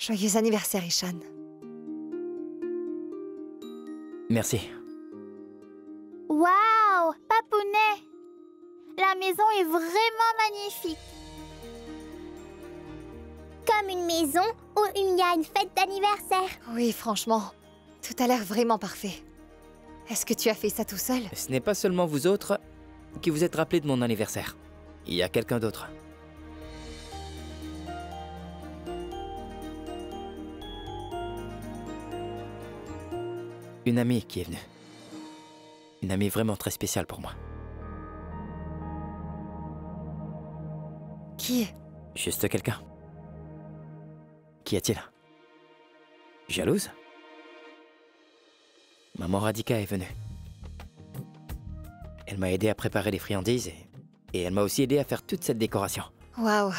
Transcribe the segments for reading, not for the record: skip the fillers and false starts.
Joyeux anniversaire, Ishan. Merci. Waouh, Papounet! La maison est vraiment magnifique. Comme une maison où il y a une fête d'anniversaire. Oui, franchement, tout a l'air vraiment parfait. Est-ce que tu as fait ça tout seul? Ce n'est pas seulement vous autres qui vous êtes rappelés de mon anniversaire. Il y a quelqu'un d'autre. Une amie qui est venue. Une amie vraiment très spéciale pour moi. Qui? Juste quelqu'un. Qu'y a-t-il? Jalouse? Maman Radhika est venue. Elle m'a aidé à préparer les friandises et elle m'a aussi aidé à faire toute cette décoration. Waouh!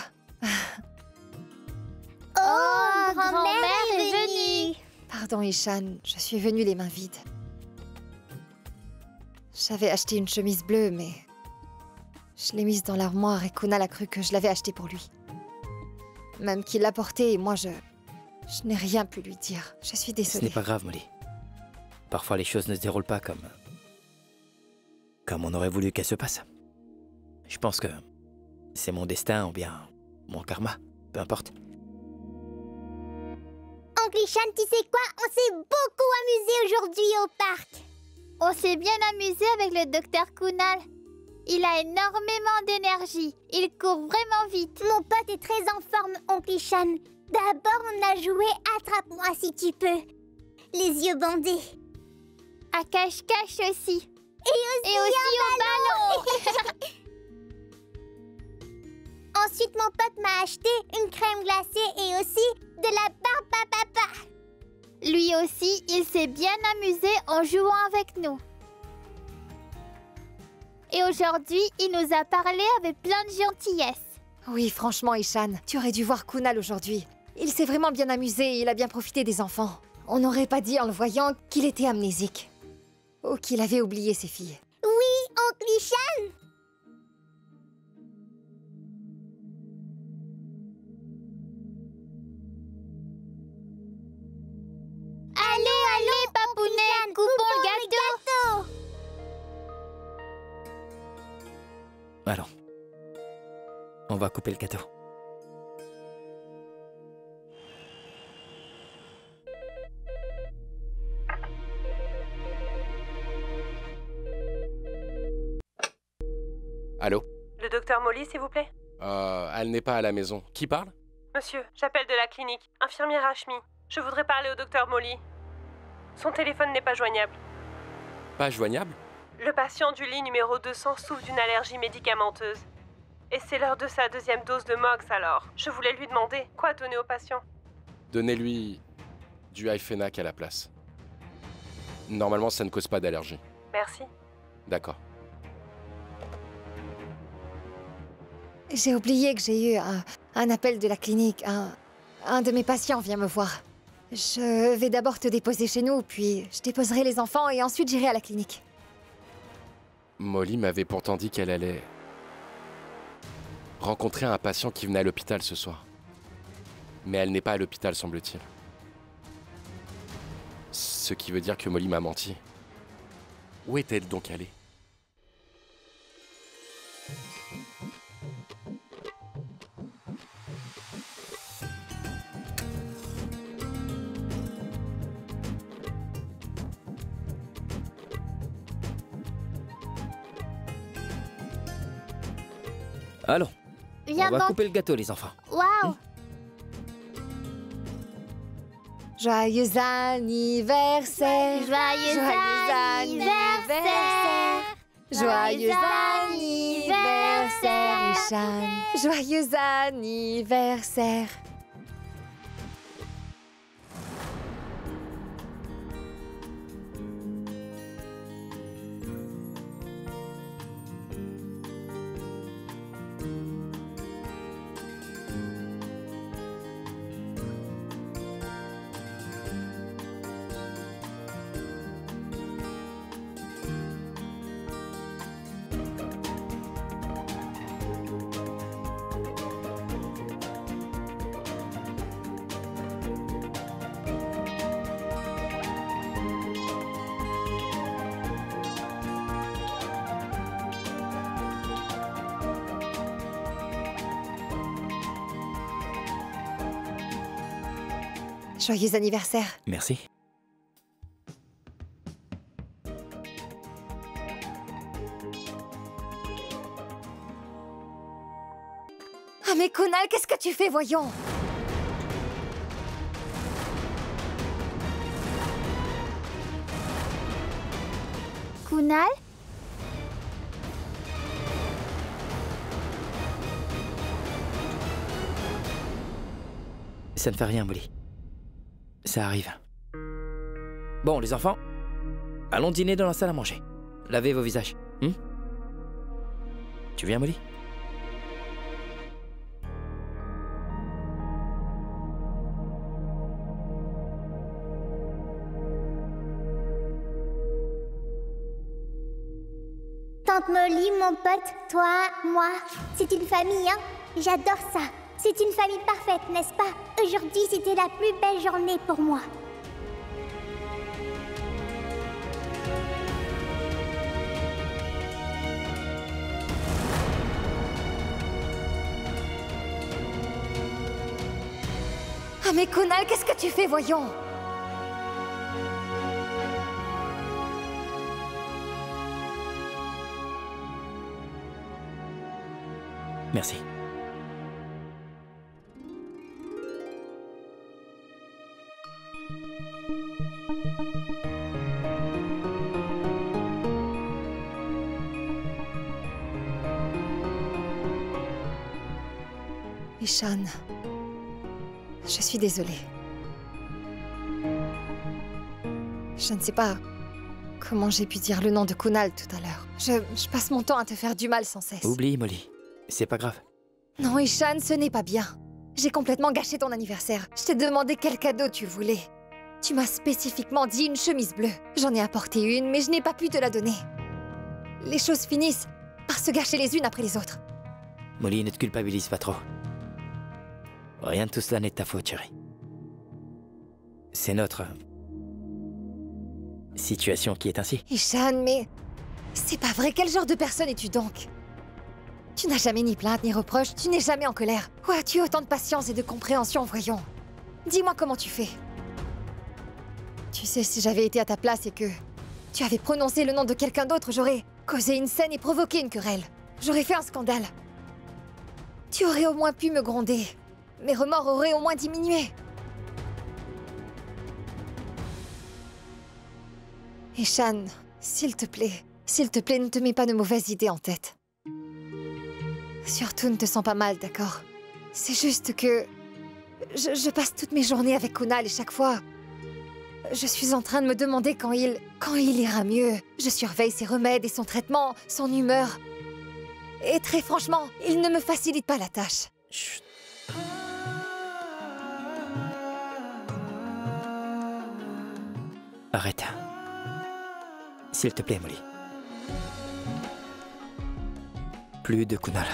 Oh, grand-mère est venue. Pardon, Ishan, je suis venue les mains vides. J'avais acheté une chemise bleue, mais je l'ai mise dans l'armoire et Kunal a cru que je l'avais achetée pour lui. Même qu'il l'a portée et moi, je n'ai rien pu lui dire. Je suis Ce désolée. n'est pas grave, Molly. Parfois, les choses ne se déroulent pas comme on aurait voulu qu'elles se passent. Je pense que c'est mon destin ou bien mon karma, peu importe. Oncle Ishan, tu sais quoi? On s'est beaucoup amusé aujourd'hui au parc. On s'est bien amusé avec le docteur Kunal. Il a énormément d'énergie. Il court vraiment vite. Mon pote est très en forme, Oncle Ishan. D'abord, on a joué Attrape-moi si tu peux. Les yeux bandés. À cache-cache aussi. Et aussi au ballon. Ensuite, mon pote m'a acheté une crème glacée et aussi de la barbe à papa. Lui aussi, il s'est bien amusé en jouant avec nous. Et aujourd'hui, il nous a parlé avec plein de gentillesse. Oui, franchement, Ishan, tu aurais dû voir Kunal aujourd'hui. Il s'est vraiment bien amusé et il a bien profité des enfants. On n'aurait pas dit en le voyant qu'il était amnésique. Ou qu'il avait oublié ses filles. Oui, Oncle Ishan. Allez, Papounet, coupons le gâteau. Allons. On va couper le gâteau. Allô? Le docteur Molly, s'il vous plaît? Elle n'est pas à la maison. Qui parle? Monsieur, j'appelle de la clinique. Infirmière Hashmi. Je voudrais parler au docteur Molly. Son téléphone n'est pas joignable. Pas joignable? Le patient du lit numéro 200 souffre d'une allergie médicamenteuse. Et c'est l'heure de sa deuxième dose de Mox alors. Je voulais lui demander quoi donner au patient. Donnez-lui du Hyphenac à la place. Normalement, ça ne cause pas d'allergie. Merci. D'accord. J'ai oublié que j'ai eu un appel de la clinique. Un de mes patients vient me voir. Je vais d'abord te déposer chez nous, puis je déposerai les enfants et ensuite j'irai à la clinique. Molly m'avait pourtant dit qu'elle allait rencontrer un patient qui venait à l'hôpital ce soir. Mais elle n'est pas à l'hôpital, semble-t-il. Ce qui veut dire que Molly m'a menti. Où est-elle donc allée? Allons. Viens On va donc. couper le gâteau, les enfants. Waouh. Joyeux anniversaire! Joyeux anniversaire. Joyeux anniversaire, Ishan! Joyeux anniversaire! Joyeux anniversaire. Merci. Ah mais Kunal, qu'est-ce que tu fais, voyons? Kunal? Ça ne fait rien, Molly. Ça arrive. Bon, les enfants, allons dîner dans la salle à manger. Lavez vos visages. Tu viens, Molly? Tante Molly, mon pote, toi, moi, c'est une famille, hein? J'adore ça. C'est une famille parfaite, n'est-ce pas? Aujourd'hui, c'était la plus belle journée pour moi. Ah mais Kunal, qu'est-ce que tu fais, voyons? Merci. Ishan, je suis désolée. Je ne sais pas comment j'ai pu dire le nom de Kunal tout à l'heure. Je passe mon temps à te faire du mal sans cesse. Oublie, Molly. C'est pas grave. Non, Ishan, ce n'est pas bien. J'ai complètement gâché ton anniversaire. Je t'ai demandé quel cadeau tu voulais. Tu m'as spécifiquement dit une chemise bleue. J'en ai apporté une, mais je n'ai pas pu te la donner. Les choses finissent par se gâcher les unes après les autres. Molly, ne te culpabilise pas trop. Rien de tout cela n'est de ta faute, chérie. C'est notre situation qui est ainsi. Ishan, mais c'est pas vrai. Quel genre de personne es-tu donc? Tu n'as jamais ni plainte ni reproche, tu n'es jamais en colère. Où as-tu autant de patience et de compréhension, voyons? Dis-moi comment tu fais. Tu sais, si j'avais été à ta place et que tu avais prononcé le nom de quelqu'un d'autre, j'aurais causé une scène et provoqué une querelle. J'aurais fait un scandale. Tu aurais au moins pi me gronder. Mes remords auraient au moins diminué. Ishan, s'il te plaît, ne te mets pas de mauvaises idées en tête. Surtout, ne te sens pas mal, d'accord? C'est juste que je passe toutes mes journées avec Kunal et chaque fois, je suis en train de me demander quand il ira mieux. Je surveille ses remèdes et son traitement, son humeur. Et très franchement, il ne me facilite pas la tâche. Chut. Arrête. S'il te plaît, Molly. Plus de Kunal.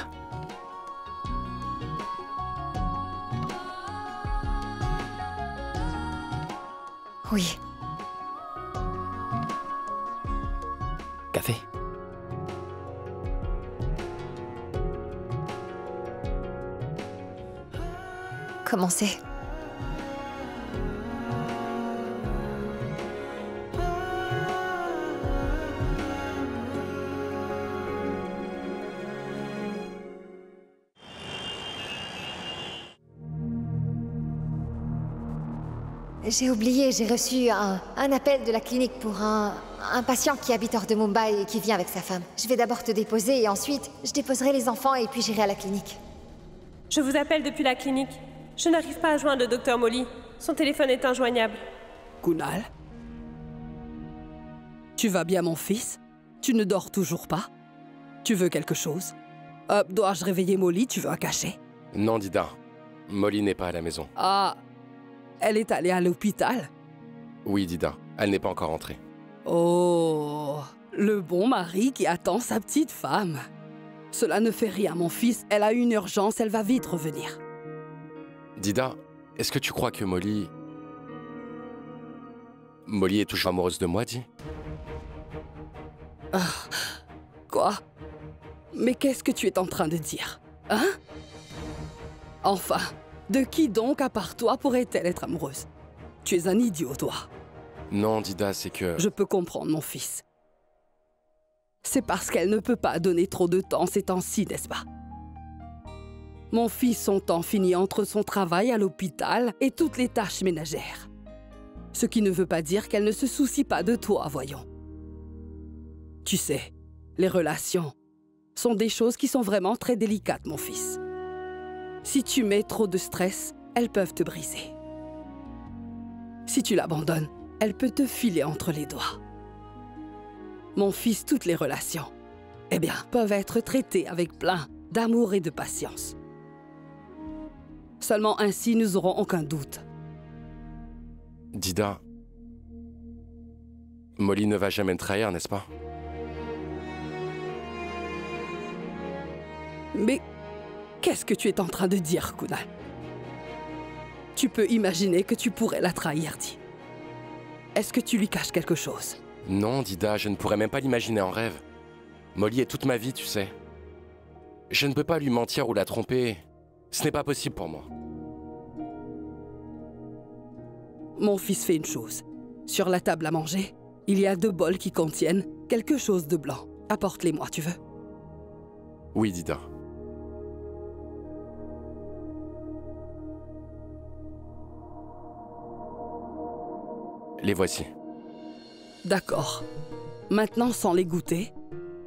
Oui. Café. Comment c'est? J'ai oublié, j'ai reçu un appel de la clinique pour un patient qui habite hors de Mumbai et qui vient avec sa femme. Je vais d'abord te déposer et ensuite, je déposerai les enfants et puis j'irai à la clinique. Je vous appelle depuis la clinique. Je n'arrive pas à joindre le docteur Molly. Son téléphone est injoignable. Kunal? Tu vas bien, mon fils? Tu ne dors toujours pas? Tu veux quelque chose? Dois-je réveiller Molly? Tu veux un cachet? Non, Dida. Molly n'est pas à la maison. Ah, elle est allée à l'hôpital? Oui, Dida. Elle n'est pas encore rentrée. Oh, le bon mari qui attend sa petite femme. Cela ne fait rien, mon fils. Elle a une urgence, elle va vite revenir. Dida, est-ce que tu crois que Molly... Molly est toujours amoureuse de moi, dis? Quoi? Mais qu'est-ce que tu es en train de dire? Hein? Enfin, de qui donc, à part toi, pourrait-elle être amoureuse? Tu es un idiot, toi. Non, Dida, c'est que... Je peux comprendre, mon fils. C'est parce qu'elle ne peut pas donner trop de temps ces temps-ci, n'est-ce pas? Mon fils, son temps finit entre son travail à l'hôpital et toutes les tâches ménagères. Ce qui ne veut pas dire qu'elle ne se soucie pas de toi, voyons. Tu sais, les relations sont des choses qui sont vraiment très délicates, mon fils. Si tu mets trop de stress, elles peuvent te briser. Si tu l'abandonnes, elle peut te filer entre les doigts. Mon fils, toutes les relations, eh bien, peuvent être traitées avec plein d'amour et de patience. Seulement ainsi, nous n'aurons aucun doute. Dida... Molly ne va jamais me trahir, n'est-ce pas? Mais qu'est-ce que tu es en train de dire, Kunal? Tu peux imaginer que tu pourrais la trahir, dis. Est-ce que tu lui caches quelque chose? Non, Dida, je ne pourrais même pas l'imaginer en rêve. Molly est toute ma vie, tu sais. Je ne peux pas lui mentir ou la tromper. Ce n'est pas possible pour moi. Mon fils fait une chose. Sur la table à manger, il y a 2 bols qui contiennent quelque chose de blanc. Apporte-les-moi, tu veux? Oui, Dida. Les voici. D'accord. Maintenant, sans les goûter,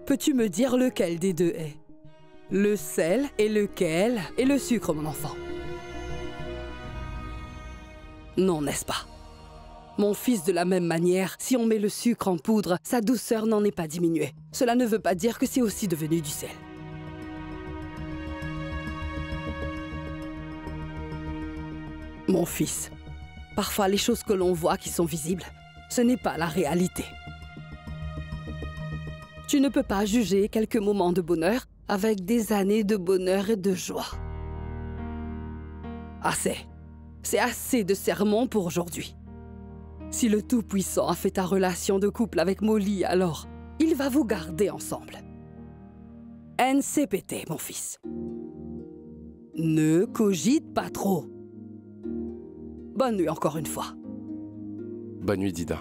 peux-tu me dire lequel des 2 est? Le sel et lequel est le sucre, mon enfant? Non, n'est-ce pas? Mon fils, de la même manière, si on met le sucre en poudre, sa douceur n'en est pas diminuée. Cela ne veut pas dire que c'est aussi devenu du sel. Mon fils, parfois les choses que l'on voit qui sont visibles, ce n'est pas la réalité. Tu ne peux pas juger quelques moments de bonheur avec des années de bonheur et de joie. Assez. C'est assez de sermons pour aujourd'hui. Si le Tout-Puissant a fait ta relation de couple avec Molly, alors il va vous garder ensemble. NCPT, mon fils. Ne cogite pas trop. Bonne nuit encore une fois. Bonne nuit, Dida.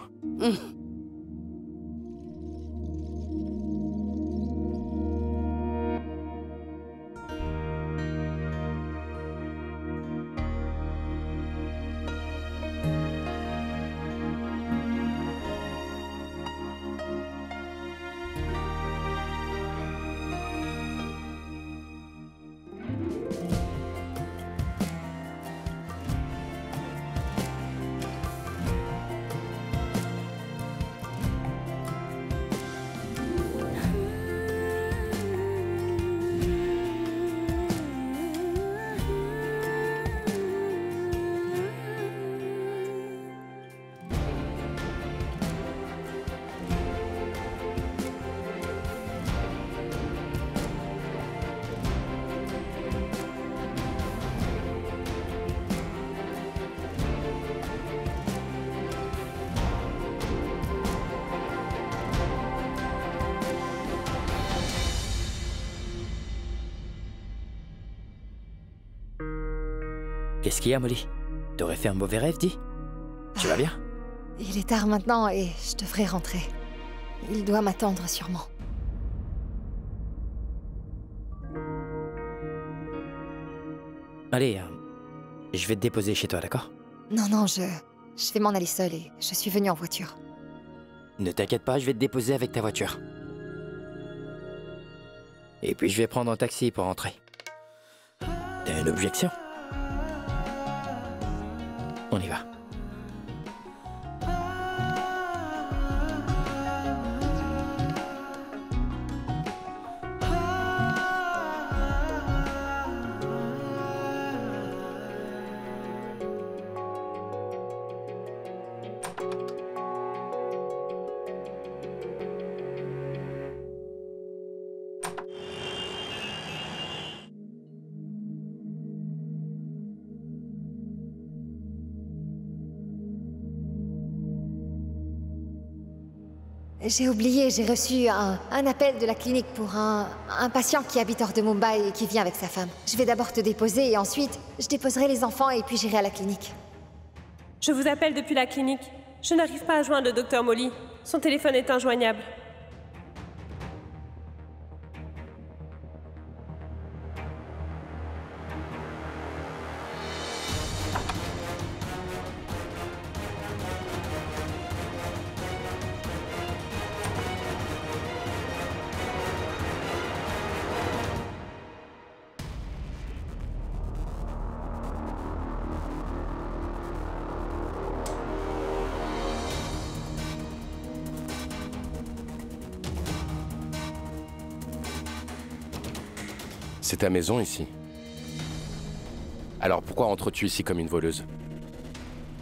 Qu'est-ce qu'il y a, Molly? T'aurais fait un mauvais rêve, dis? Tu vas bien? Il est tard maintenant et je devrais rentrer. Il doit m'attendre sûrement. Allez, je vais te déposer chez toi, d'accord? Non, je vais m'en aller seule et je suis venue en voiture. Ne t'inquiète pas, je vais te déposer avec ta voiture. Et puis je vais prendre un taxi pour rentrer. T'as une objection? On y va. J'ai oublié, j'ai reçu un appel de la clinique pour un patient qui habite hors de Mumbai et qui vient avec sa femme. Je vais d'abord te déposer et ensuite, je déposerai les enfants et puis j'irai à la clinique. Je vous appelle depuis la clinique. Je n'arrive pas à joindre le docteur Molly. Son téléphone est injoignable. C'est ta maison ici. Alors pourquoi entres-tu ici comme une voleuse?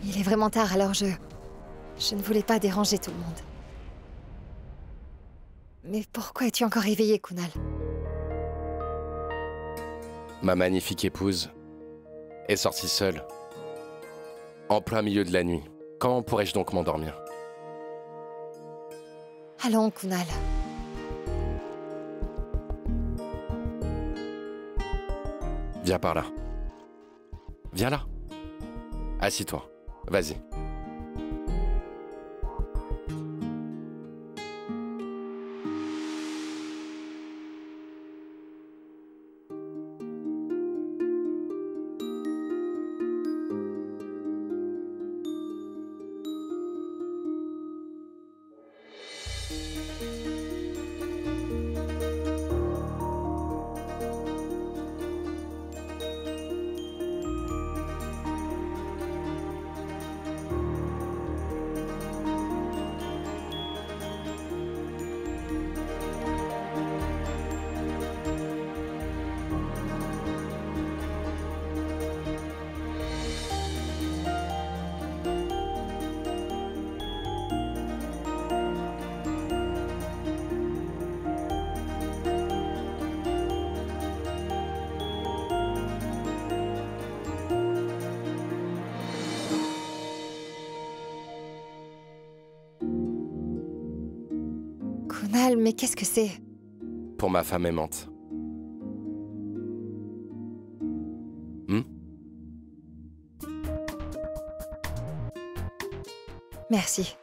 Il est vraiment tard, alors je ne voulais pas déranger tout le monde. Mais pourquoi es-tu encore réveillée, Kunal? Ma magnifique épouse est sortie seule, en plein milieu de la nuit. Comment pourrais-je donc m'endormir? Allons, Kunal. Viens par là. Viens là. Assis-toi. Vas-y. Kunal, mais qu'est-ce que c'est? Pour ma femme aimante. Merci.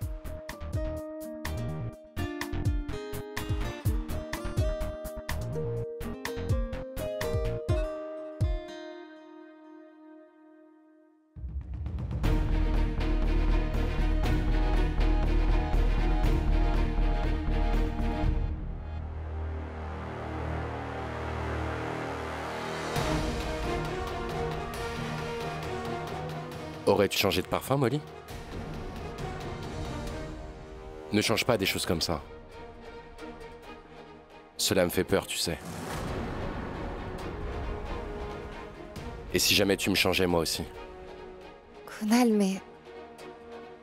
Aurais-tu changé de parfum, Molly? Ne change pas des choses comme ça. Cela me fait peur, tu sais. Et si jamais tu me changeais moi aussi? Kunal, mais...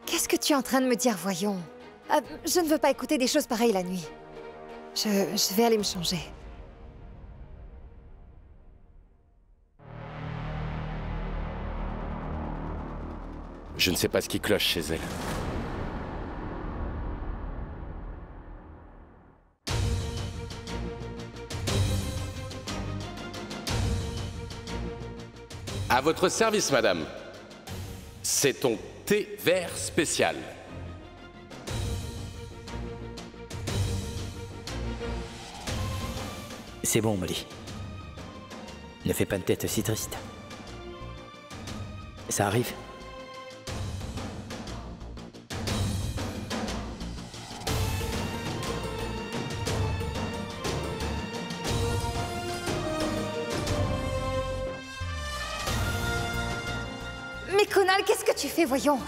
Qu'est-ce que tu es en train de me dire, voyons? Je ne veux pas écouter des choses pareilles la nuit. Je vais aller me changer. Je ne sais pas ce qui cloche chez elle. À votre service, madame. C'est ton thé vert spécial. C'est bon, Molly. Ne fais pas une tête si triste. Ça arrive. Mais Kunal, qu'est-ce que tu fais, voyons?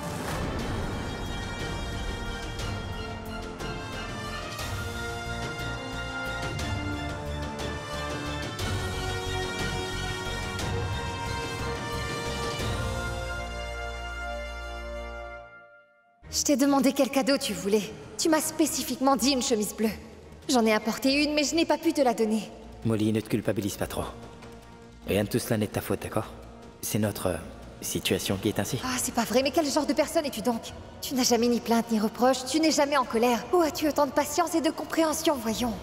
Je t'ai demandé quel cadeau tu voulais. Tu m'as spécifiquement dit une chemise bleue. J'en ai apporté une, mais je n'ai pas pu te la donner. Molly, ne te culpabilise pas trop. Rien de tout cela n'est de ta faute, d'accord? C'est notre situation qui est ainsi. Ah, c'est pas vrai, mais quel genre de personne es-tu donc? Tu n'as jamais ni plainte ni reproche, tu n'es jamais en colère. Où as-tu autant de patience et de compréhension, voyons?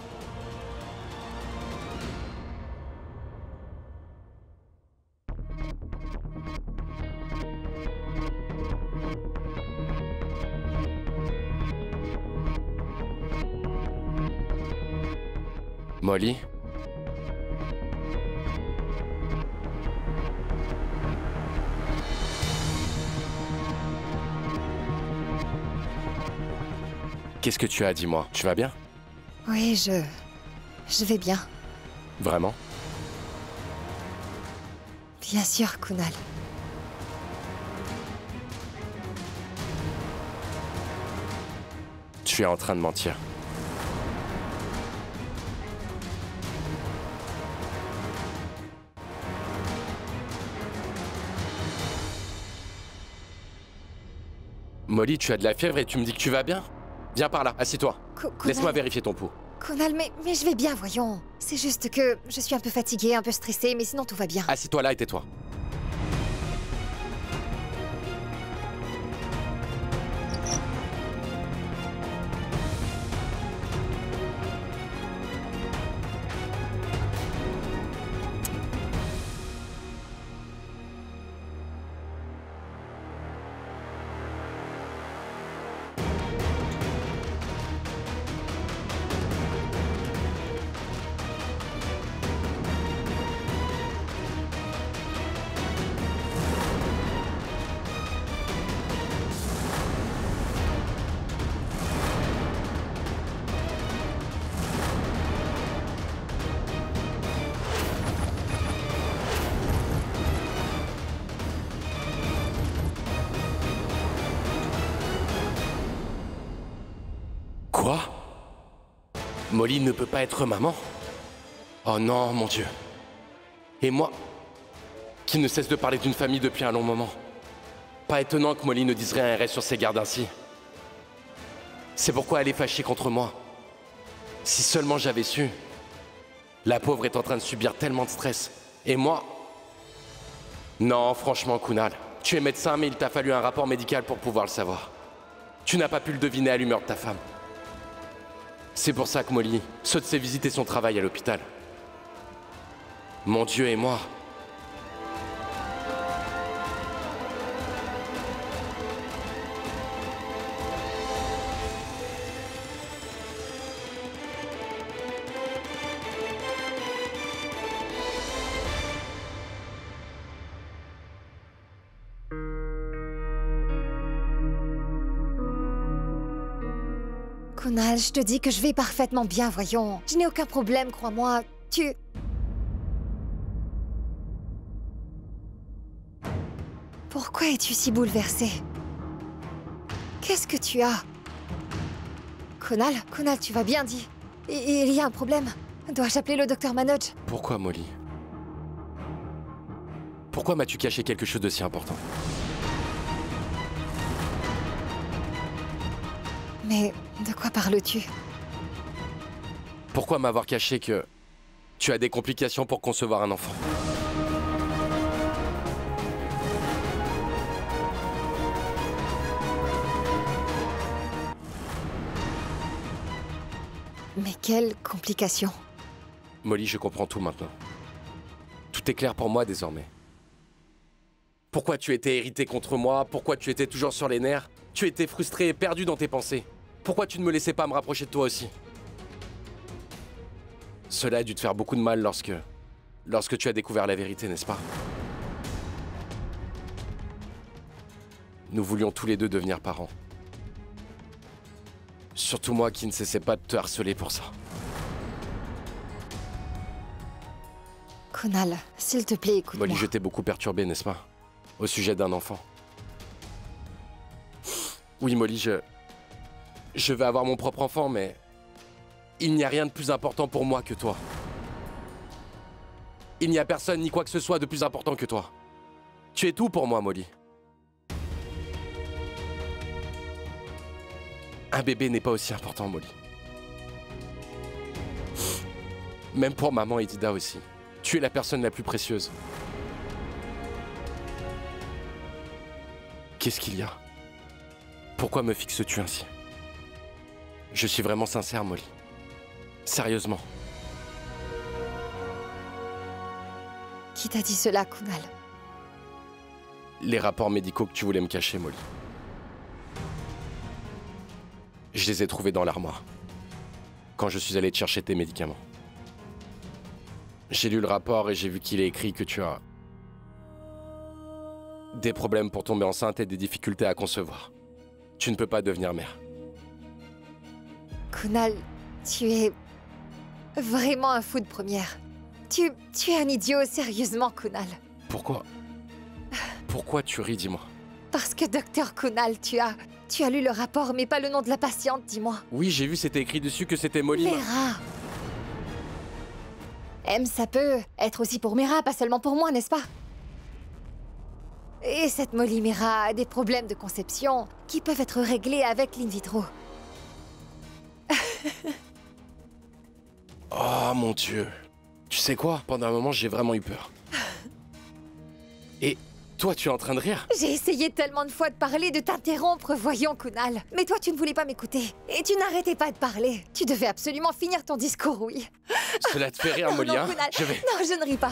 Molly? Qu'est-ce que tu as, dis-moi? Tu vas bien? Oui, je vais bien. Vraiment? Bien sûr, Kunal. Tu es en train de mentir. Molly, tu as de la fièvre et tu me dis que tu vas bien? Viens par là, assis-toi. Kunal, Laisse-moi vérifier ton pouls. Kunal, mais je vais bien, voyons. C'est juste que je suis un peu fatiguée, un peu stressée, mais sinon tout va bien. Assis-toi là et tais-toi. Quoi? Molly ne peut pas être maman? Oh non, mon Dieu. Et moi, qui ne cesse de parler d'une famille depuis un long moment. Pas étonnant que Molly ne dise rien et reste sur ses gardes ainsi. C'est pourquoi elle est fâchée contre moi. Si seulement j'avais su. La pauvre est en train de subir tellement de stress. Et moi... Non, franchement, Kunal, tu es médecin, mais il t'a fallu un rapport médical pour pouvoir le savoir. Tu n'as pas pu le deviner à l'humeur de ta femme. C'est pour ça que Molly saute ses visites et son travail à l'hôpital. Mon Dieu et moi... Kunal, je te dis que je vais parfaitement bien, voyons. Je n'ai aucun problème, crois-moi. Pourquoi es-tu si bouleversée? Qu'est-ce que tu as? Kunal, tu vas bien, dis. Il y a un problème. Dois-je appeler le docteur Manoj? Pourquoi, Molly? Pourquoi m'as-tu caché quelque chose de si important? Mais de quoi parles-tu? Pourquoi m'avoir caché que tu as des complications pour concevoir un enfant? Mais quelles complications? Molly, je comprends tout maintenant. Tout est clair pour moi désormais. Pourquoi tu étais irrité contre moi? Pourquoi tu étais toujours sur les nerfs? Tu étais frustré et perdu dans tes pensées. Pourquoi tu ne me laissais pas me rapprocher de toi aussi? Cela a dû te faire beaucoup de mal lorsque tu as découvert la vérité, n'est-ce pas? Nous voulions tous les deux devenir parents. Surtout moi qui ne cessais pas de te harceler pour ça. Kunal, s'il te plaît, écoute-moi. Molly, je t'ai beaucoup perturbé, n'est-ce pas? Au sujet d'un enfant. Oui, Molly, je vais avoir mon propre enfant, mais il n'y a rien de plus important pour moi que toi. Il n'y a personne ni quoi que ce soit de plus important que toi. Tu es tout pour moi, Molly. Un bébé n'est pas aussi important, Molly. Même pour maman et Dida aussi. Tu es la personne la plus précieuse. Qu'est-ce qu'il y a? Pourquoi me fixes-tu ainsi? Je suis vraiment sincère, Molly. Sérieusement. Qui t'a dit cela, Kunal? Les rapports médicaux que tu voulais me cacher, Molly. Je les ai trouvés dans l'armoire. Quand je suis allé te chercher tes médicaments. J'ai lu le rapport et j'ai vu qu'il est écrit que tu as des problèmes pour tomber enceinte et des difficultés à concevoir. Tu ne peux pas devenir mère. Kunal, tu es vraiment un fou de première. Tu es un idiot, sérieusement, Kunal. Pourquoi? Pourquoi tu ris, dis-moi? Parce que docteur Kunal, tu as lu le rapport, mais pas le nom de la patiente, dis-moi. Oui, j'ai vu, c'était écrit dessus que c'était Molly. Mera. M, ça peut être aussi pour Mera, pas seulement pour moi, n'est-ce pas? Et cette Molly Mera a des problèmes de conception qui peuvent être réglés avec l'in vitro. Oh mon Dieu. Tu sais quoi? Pendant un moment, j'ai vraiment eu peur. Et toi, tu es en train de rire? J'ai essayé tellement de fois de parler, de t'interrompre, voyons, Kunal. Mais toi, tu ne voulais pas m'écouter. Et tu n'arrêtais pas de parler. Tu devais absolument finir ton discours, oui. Cela te fait rire, Molly, non, hein? Kunal. Je vais... Non, je ne ris pas.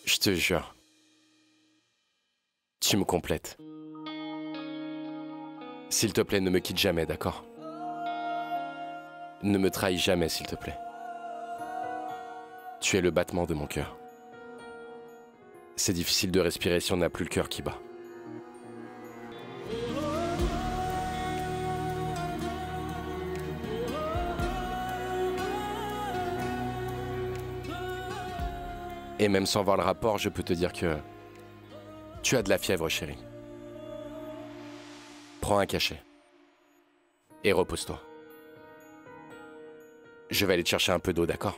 Je te jure. Tu me complètes. S'il te plaît, ne me quitte jamais, d'accord? Ne me trahis jamais, s'il te plaît. Tu es le battement de mon cœur. C'est difficile de respirer si on n'a plus le cœur qui bat. Et même sans voir le rapport, je peux te dire que tu as de la fièvre, chérie. Prends un cachet. Et repose-toi. Je vais aller te chercher un peu d'eau, d'accord?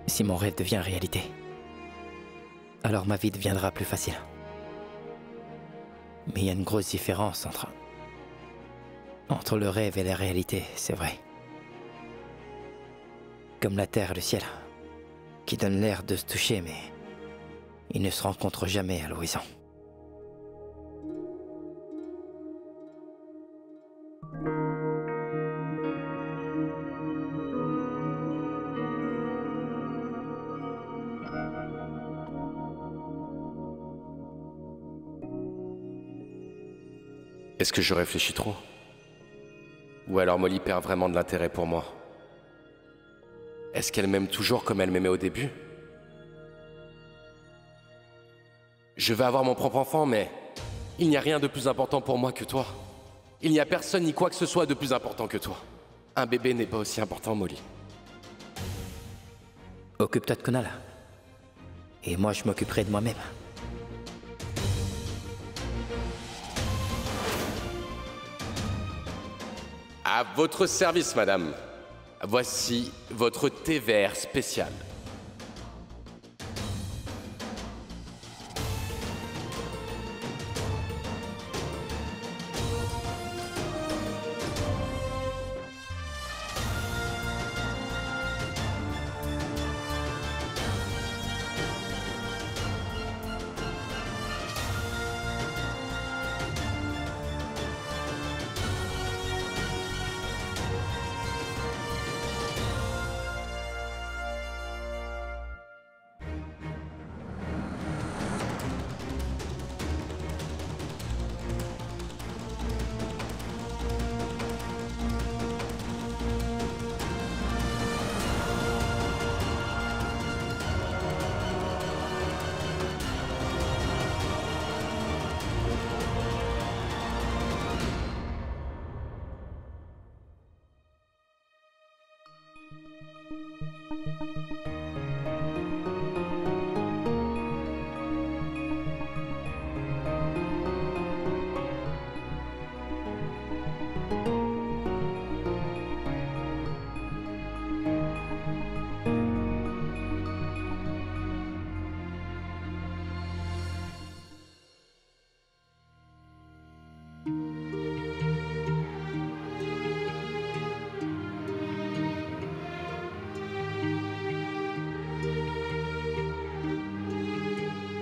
Si mon rêve devient réalité, alors ma vie deviendra plus facile. Mais il y a une grosse différence entre le rêve et la réalité, c'est vrai. Comme la terre et le ciel, qui donnent l'air de se toucher, mais ils ne se rencontrent jamais à l'horizon. Est-ce que je réfléchis trop? Ou alors Molly perd vraiment de l'intérêt pour moi? Est-ce qu'elle m'aime toujours comme elle m'aimait au début? Je vais avoir mon propre enfant, mais il n'y a rien de plus important pour moi que toi. Il n'y a personne ni quoi que ce soit de plus important que toi. Un bébé n'est pas aussi important, Molly. Occupe-toi de Kunal. Et moi, je m'occuperai de moi-même. À votre service, madame. Voici votre thé vert spécial.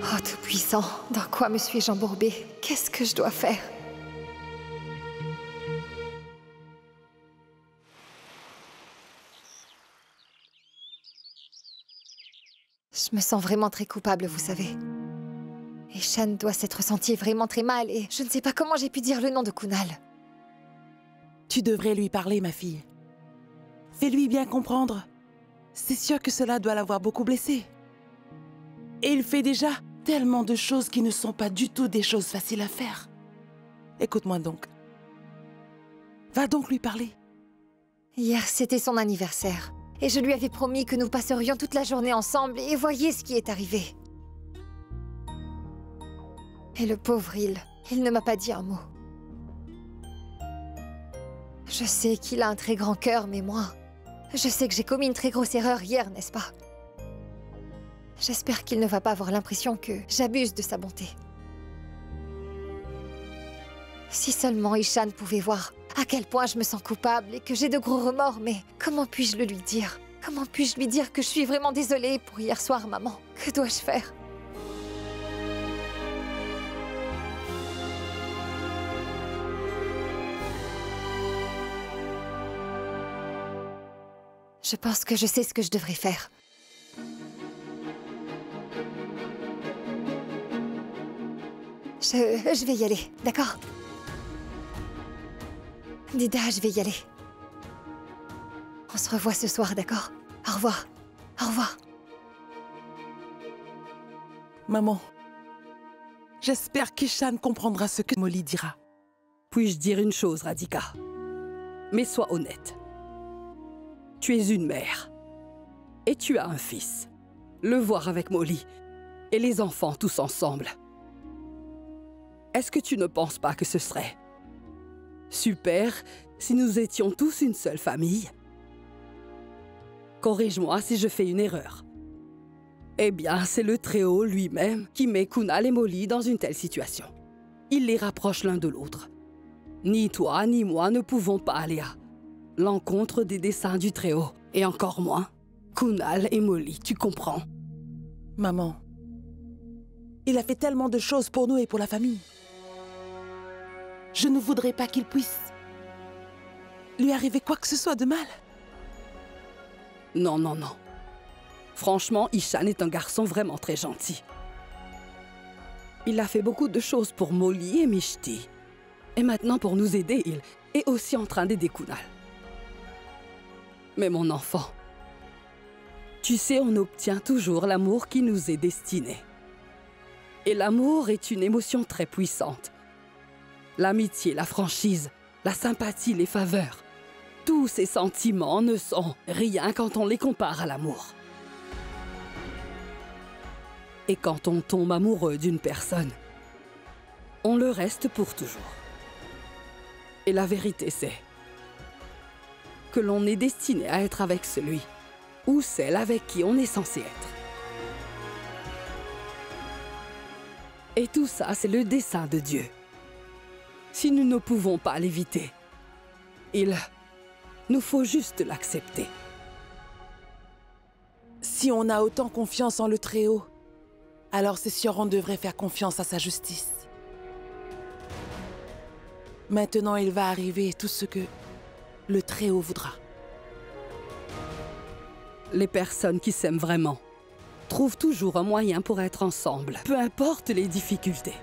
Oh, Tout-Puissant, dans quoi me suis-je embourbée? Qu'est-ce que je dois faire? Je me sens vraiment très coupable, vous savez. Et Shan doit s'être senti vraiment très mal et je ne sais pas comment j'ai pu dire le nom de Kunal. Tu devrais lui parler, ma fille. Fais-lui bien comprendre. C'est sûr que cela doit l'avoir beaucoup blessé. Et il fait déjà tellement de choses qui ne sont pas du tout des choses faciles à faire. Écoute-moi donc. Va donc lui parler. Hier, c'était son anniversaire. Et je lui avais promis que nous passerions toute la journée ensemble et voyez ce qui est arrivé. Et le pauvre il ne m'a pas dit un mot. Je sais qu'il a un très grand cœur, mais moi, je sais que j'ai commis une très grosse erreur hier, n'est-ce pas? J'espère qu'il ne va pas avoir l'impression que j'abuse de sa bonté. Si seulement Ishan pouvait voir à quel point je me sens coupable et que j'ai de gros remords, mais comment puis-je le lui dire? Comment puis-je lui dire que je suis vraiment désolée pour hier soir, maman? Que dois-je faire? Je pense que je sais ce que je devrais faire. Je vais y aller, d'accord? Dida, je vais y aller. On se revoit ce soir, d'accord? Au revoir. Au revoir. Maman, j'espère qu'Ishan comprendra ce que Molly dira. Puis-je dire une chose, Radhika? Mais sois honnête. Tu es une mère. Et tu as un fils. Le voir avec Molly. Et les enfants tous ensemble. Est-ce que tu ne penses pas que ce serait super si nous étions tous une seule famille? Corrige-moi si je fais une erreur. Eh bien, c'est le Très-Haut lui-même qui met Kunal et Molly dans une telle situation. Il les rapproche l'un de l'autre. Ni toi ni moi ne pouvons pas aller à l'encontre des desseins du Très-Haut. Et encore moins, Kunal et Molly, tu comprends? Maman, il a fait tellement de choses pour nous et pour la famille. Je ne voudrais pas qu'il puisse lui arriver quoi que ce soit de mal. Non, non, non. Franchement, Ishan est un garçon vraiment très gentil. Il a fait beaucoup de choses pour Molly et Mishti. Et maintenant, pour nous aider, il est aussi en train d'aider Kunal. Mais mon enfant, tu sais, on obtient toujours l'amour qui nous est destiné. Et l'amour est une émotion très puissante. L'amitié, la franchise, la sympathie, les faveurs. Tous ces sentiments ne sont rien quand on les compare à l'amour. Et quand on tombe amoureux d'une personne, on le reste pour toujours. Et la vérité, c'est que l'on est destiné à être avec celui ou celle avec qui on est censé être. Et tout ça, c'est le dessein de Dieu. Si nous ne pouvons pas l'éviter, il nous faut juste l'accepter. Si on a autant confiance en le Très-Haut, alors c'est sûr on devrait faire confiance à sa justice. Maintenant, il va arriver tout ce que le Très-Haut voudra. Les personnes qui s'aiment vraiment trouvent toujours un moyen pour être ensemble, peu importe les difficultés.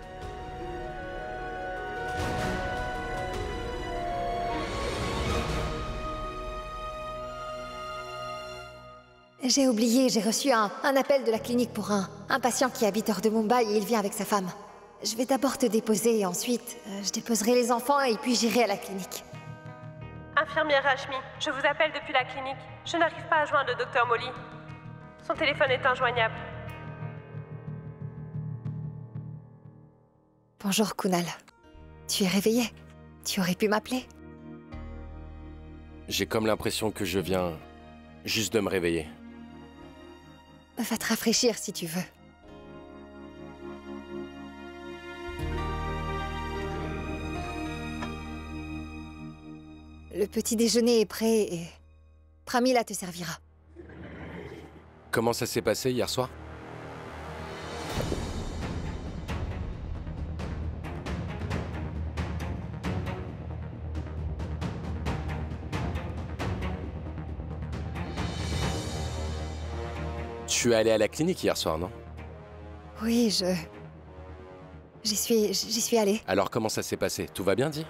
J'ai oublié, j'ai reçu un appel de la clinique pour un patient qui habite hors de Mumbai et il vient avec sa femme. Je vais d'abord te déposer et ensuite, je déposerai les enfants et puis j'irai à la clinique. Infirmière Rashmi, je vous appelle depuis la clinique. Je n'arrive pas à joindre le docteur Molly. Son téléphone est injoignable. Bonjour, Kunal. Tu es réveillé? Tu aurais pu m'appeler? J'ai comme l'impression que je viens juste de me réveiller. Va te rafraîchir si tu veux. Le petit déjeuner est prêt et Pramila te servira. Comment ça s'est passé hier soir? Tu es allé à la clinique hier soir, non? Oui, j'y suis allée. Alors comment ça s'est passé? Tout va bien, dis?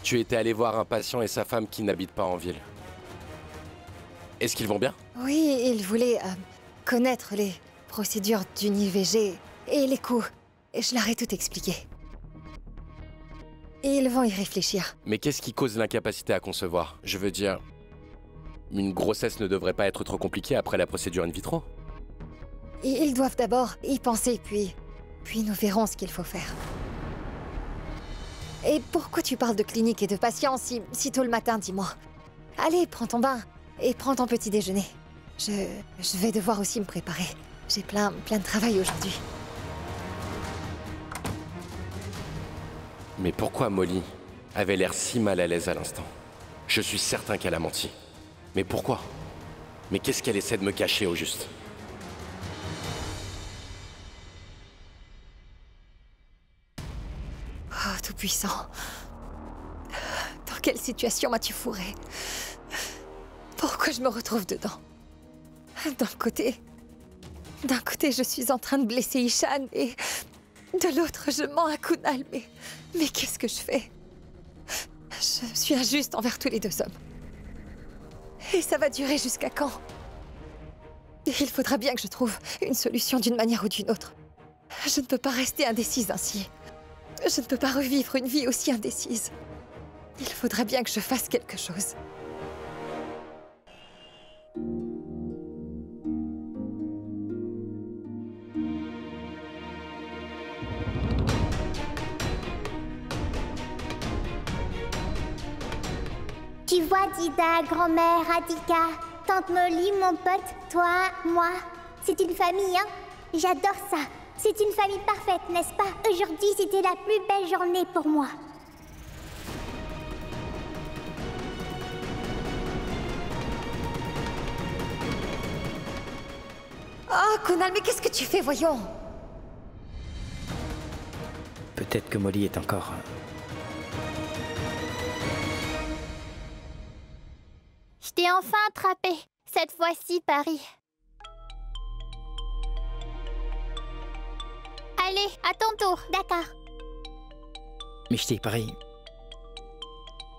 Tu étais allé voir un patient et sa femme qui n'habitent pas en ville. Est-ce qu'ils vont bien? Oui, ils voulaient connaître les procédures d'une IVG et les coûts. Et je leur ai tout expliqué. Et ils vont y réfléchir. Mais qu'est-ce qui cause l'incapacité à concevoir? Je veux dire, une grossesse ne devrait pas être trop compliquée après la procédure in vitro? Et ils doivent d'abord y penser, puis nous verrons ce qu'il faut faire. Et pourquoi tu parles de clinique et de patients si tôt le matin, dis-moi? Allez, prends ton bain et prends ton petit déjeuner. Je vais devoir aussi me préparer. J'ai plein de travail aujourd'hui. Mais pourquoi Molly avait l'air si mal à l'aise à l'instant? Je suis certain qu'elle a menti. Mais pourquoi? Mais qu'est-ce qu'elle essaie de me cacher au juste? Oh, Tout-Puissant. Dans quelle situation m'as-tu fourré? Pourquoi je me retrouve dedans? D'un côté, je suis en train de blesser Ishan et de l'autre, je mens à Kunal. Mais qu'est-ce que je fais? Je suis injuste envers tous les deux hommes. Et ça va durer jusqu'à quand? Il faudra bien que je trouve une solution d'une manière ou d'une autre. Je ne peux pas rester indécise ainsi. Je ne peux pas revivre une vie aussi indécise. Il faudra bien que je fasse quelque chose. Tu vois, Dida, grand-mère, Radhika, tante Molly, mon pote, toi, moi. C'est une famille, hein? J'adore ça. C'est une famille parfaite, n'est-ce pas? Aujourd'hui, c'était la plus belle journée pour moi. Oh, Kunal, mais qu'est-ce que tu fais, voyons? Peut-être que Molly est encore... Je t'ai enfin attrapé. Cette fois-ci, Paris. Allez, à ton tour. D'accord. Mishti, Paris.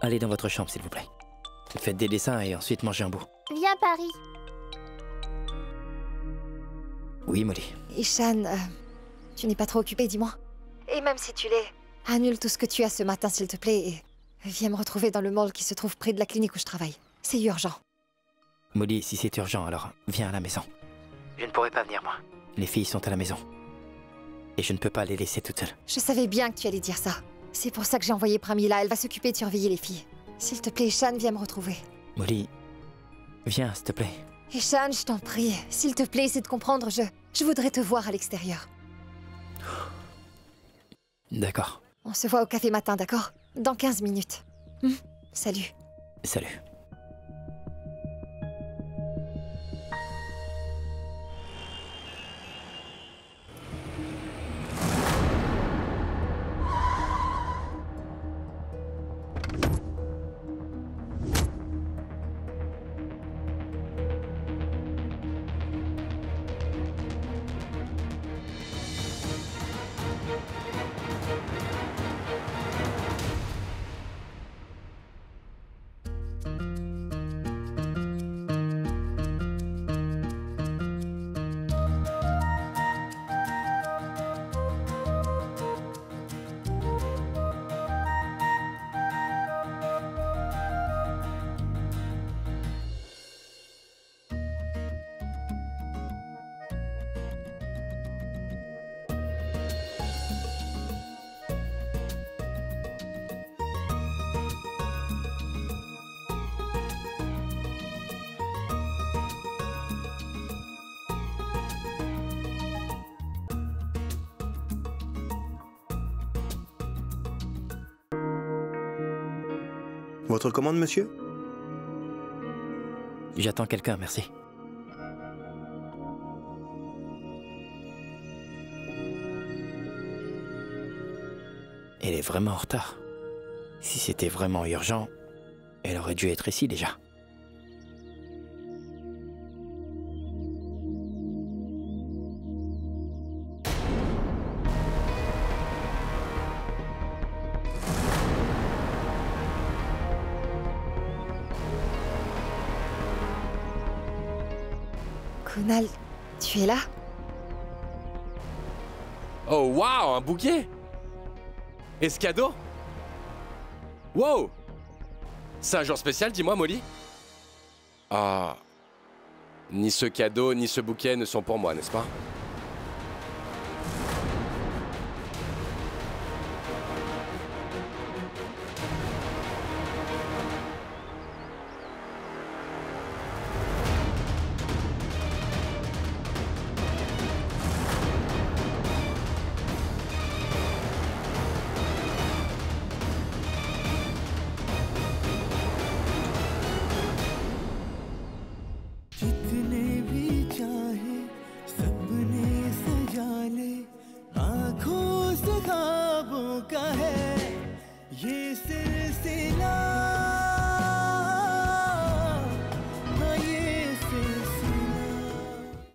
Allez dans votre chambre, s'il vous plaît. Faites des dessins et ensuite mangez un bout. Viens, Paris. Oui, Molly. Ishan, tu n'es pas trop occupée, dis-moi. Et même si tu l'es, annule tout ce que tu as ce matin, s'il te plaît, et viens me retrouver dans le mall qui se trouve près de la clinique où je travaille. C'est urgent. Molly, si c'est urgent, alors viens à la maison. Je ne pourrai pas venir, moi. Les filles sont à la maison. Et je ne peux pas les laisser toutes seules. Je savais bien que tu allais dire ça. C'est pour ça que j'ai envoyé Pramila. Elle va s'occuper de surveiller les filles. S'il te plaît, Ishan, viens me retrouver. Molly, viens, s'il te plaît. Ishan, je t'en prie. S'il te plaît, essaie de comprendre. Je voudrais te voir à l'extérieur. D'accord. On se voit au café matin, d'accord? Dans 15 minutes. Salut. Salut. Votre commande, monsieur? J'attends quelqu'un, merci. Elle est vraiment en retard. Si c'était vraiment urgent, elle aurait dû être ici déjà. Kunal, tu es là? Oh waouh, un bouquet! Et ce cadeau? Wow! C'est un jour spécial, dis-moi, Molly? Ah... Ni ce cadeau, ni ce bouquet ne sont pour moi, n'est-ce pas?